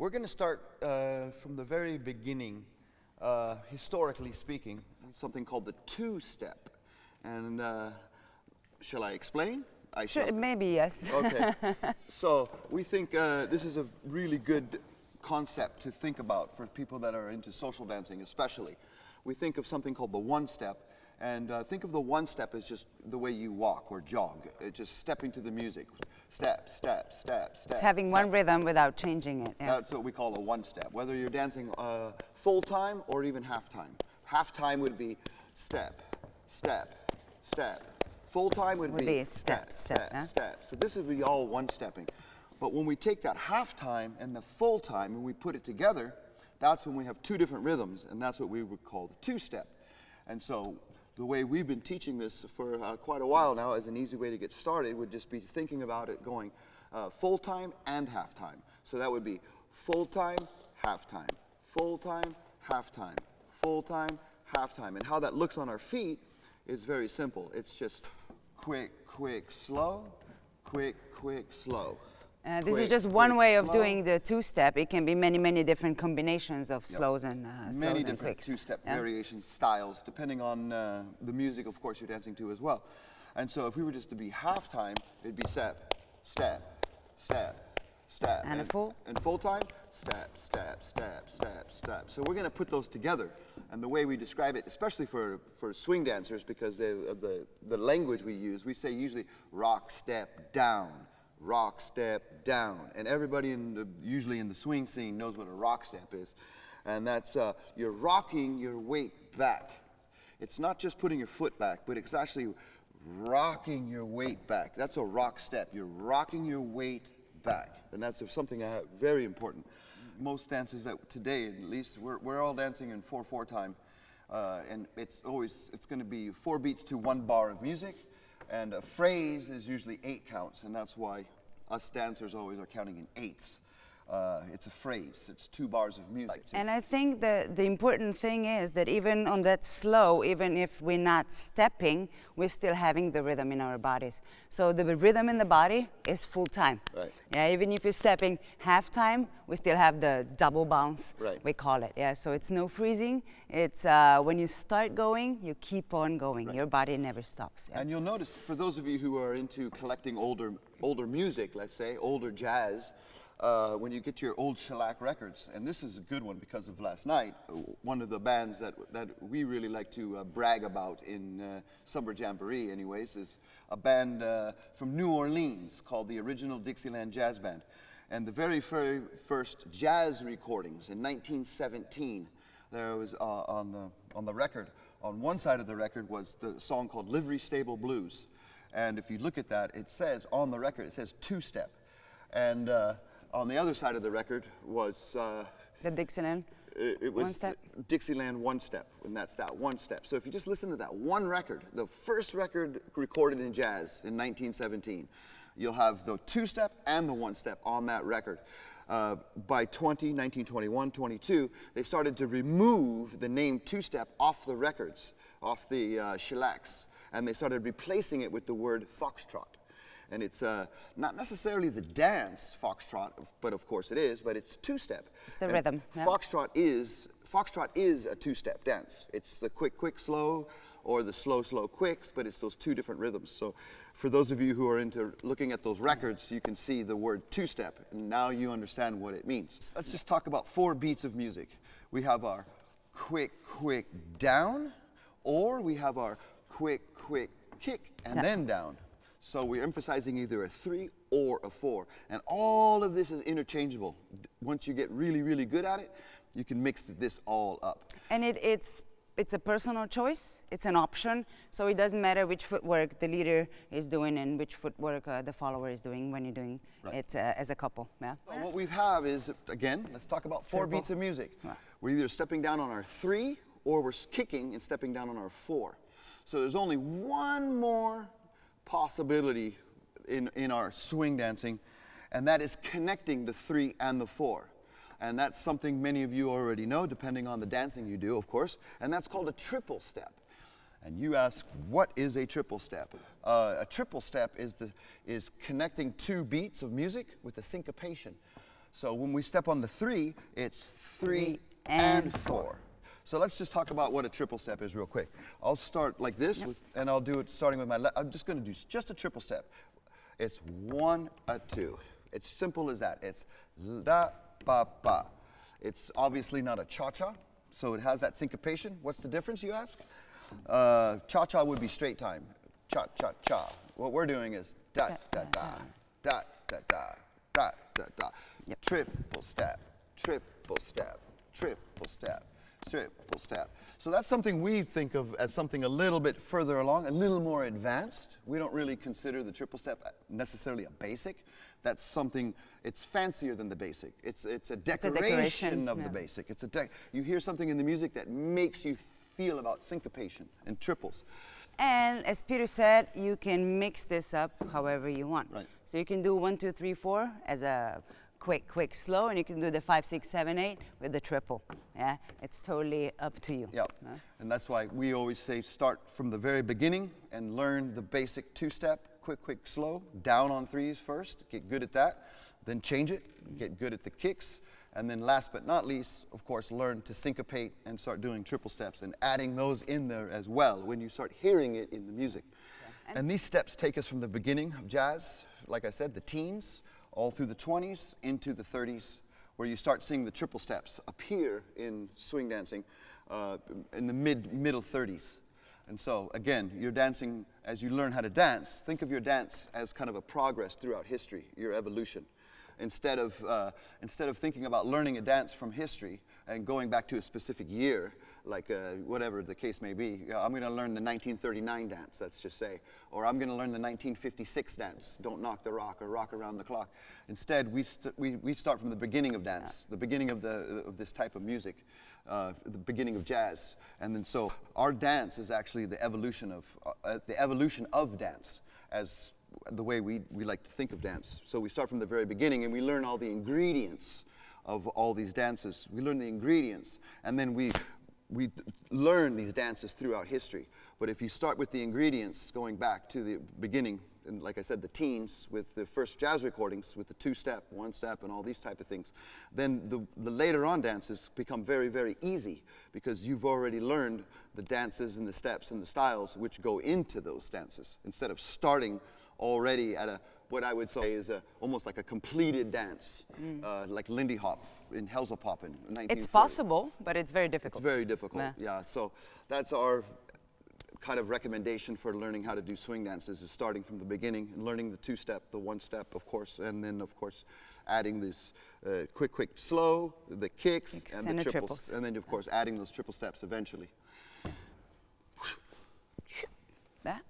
We're going to start from the very beginning, historically speaking, something called the two-step. And shall I explain? Sure, maybe yes. Okay. So we think this is a really good concept to think about for people that are into social dancing especially. We think of something called the one-step. And think of the one-step as just the way you walk or jog, just stepping to the music. Step, step, step, step. It's having one rhythm without changing it. Yeah. That's what we call a one-step, whether you're dancing full-time or even half-time. Half-time would be step, step, step. Full-time would be step, step, huh? step. So this would be all one-stepping. But when we take that half-time and the full-time and we put it together, that's when we have two different rhythms, and that's what we would call the two-step. And so the way we've been teaching this for quite a while now as an easy way to get started would just be thinking about it going full-time and half-time. So that would be full-time, half-time, full-time, half-time, full-time, half-time. And how that looks on our feet is very simple. It's just quick, quick, slow, quick, quick, slow. This is just one way of doing the two-step. It can be many, many different combinations of slows and many different two-step variations, styles, depending on the music, of course, you're dancing to as well. And so if we were just to be half-time, it'd be step, step, step, step. And a full? And full-time, step, step, step, step, step. So we're going to put those together. And the way we describe it, especially for swing dancers, because of the language we use, we say usually rock, step, down. Rock, step, down. And everybody usually in the swing scene knows what a rock step is. And that's you're rocking your weight back. It's not just putting your foot back, but it's actually rocking your weight back. That's a rock step. You're rocking your weight back. And that's something very important. Most dancers that today, at least, we're all dancing in 4/4 time. And it's going to be 4 beats to 1 bar of music. And a phrase is usually 8 counts, and that's why us dancers always are counting in 8s. It's a phrase. It's 2 bars of music. And I think the important thing is that even on that slow, even if we're not stepping, we're still having the rhythm in our bodies. So the rhythm in the body is full time. Right. Yeah, even if you're stepping half time, we still have the double bounce, right. We call it. Yeah, so it's no freezing. It's when you start going, you keep on going. Right. Your body never stops. Yeah. And you'll notice, for those of you who are into collecting older music, let's say, older jazz, when you get your old shellac records, and this is a good one because of last night, one of the bands that we really like to brag about in Summer Jamboree anyways, is a band from New Orleans called the Original Dixieland Jazz Band. And the very first jazz recordings in 1917, there was on the record, on one side of the record was the song called Livery Stable Blues. And if you look at that, it says on the record, it says two-step. And on the other side of the record was the Dixieland. It was one-step? Dixieland one-step, and that's that one-step. So if you just listen to that one record, the first record recorded in jazz in 1917, you'll have the two-step and the one-step on that record. By 1921, 22, they started to remove the name two-step off the records, off the shellacs, and they started replacing it with the word Foxtrot. And it's not necessarily the dance Foxtrot, but of course it is, but it's two-step. It's the rhythm. Yeah. Foxtrot is a two-step dance. It's the quick, quick, slow, or the slow, slow, quicks, but it's those two different rhythms. So for those of you who are into looking at those records, you can see the word two-step, and now you understand what it means. Let's just talk about 4 beats of music. We have our quick, quick, down, or we have our quick, quick, kick, and then down. So we're emphasizing either a 3 or a 4. And all of this is interchangeable. Once you get really, really good at it, you can mix this all up. And it's a personal choice. It's an option. So it doesn't matter which footwork the leader is doing and which footwork the follower is doing when you're doing it as a couple. Yeah. Well, what we have is, again, let's talk about 4 beats of music. Yeah. We're either stepping down on our 3 or we're kicking and stepping down on our 4. So there's only one more possibility in our swing dancing, and that is connecting the 3 and the 4. And that's something many of you already know, depending on the dancing you do, of course, and that's called a triple step. And you ask, what is a triple step? A triple step is connecting 2 beats of music with a syncopation. So when we step on the 3, it's 3 and 4. So let's just talk about what a triple step is real quick. I'll start like this, and I'll do it starting with my left. I'm just going to do just a triple step. It's 1, a 2. It's simple as that. It's da, ba, ba. It's obviously not a cha-cha, so it has that syncopation. What's the difference, you ask? Cha-cha would be straight time. Cha-cha-cha. What we're doing is da, da, da, da, da, da, da, da, da. Triple step, triple step, triple step, triple step. So that's something we think of as something a little bit further along, a little more advanced. We don't really consider the triple step necessarily a basic. That's something, it's fancier than the basic. It's a decoration of the basic. You hear something in the music that makes you feel about syncopation and triples. And as Peter said, you can mix this up however you want. Right. So you can do 1, 2, 3, 4 as a quick, slow, and you can do the 5, 6, 7, 8 with the triple. Yeah, it's totally up to you. Yeah, and that's why we always say start from the very beginning and learn the basic 2-step, quick, slow, down on 3s first, get good at that, then change it, get good at the kicks, and then last but not least, of course, learn to syncopate and start doing triple steps and adding those in there as well when you start hearing it in the music. Yeah. And these steps take us from the beginning of jazz, like I said, the teens, all through the 20s into the 30s, where you start seeing the triple steps appear in swing dancing in the middle 30s. And so, again, you're dancing, as you learn how to dance, think of your dance as kind of a progress throughout history, your evolution. Instead of thinking about learning a dance from history and going back to a specific year, like whatever the case may be, I'm going to learn the 1939 dance, let's just say, or I'm going to learn the 1956 dance, Don't Knock the Rock or Rock Around the Clock. Instead, we start from the beginning of dance, the beginning of this type of music, the beginning of jazz, and then so our dance is actually the evolution of dance, as the way we like to think of dance. So we start from the very beginning and we learn all the ingredients of all these dances. We learn the ingredients, and then we learn these dances throughout history. But if you start with the ingredients going back to the beginning, and like I said, the teens with the first jazz recordings with the 2-step, 1-step, and all these type of things, then the later on dances become very, very easy because you've already learned the dances and the steps and the styles which go into those dances instead of starting already at what I would say is almost like a completed dance, like Lindy Hop in Hellzapoppen in 1940. It's possible, but it's very difficult. It's very difficult, yeah. So that's our kind of recommendation for learning how to do swing dances, is starting from the beginning and learning the 2-step, the 1-step, of course, and then, of course, adding this quick, slow, the kicks and the triples. And then, of course, adding those triple steps eventually. That?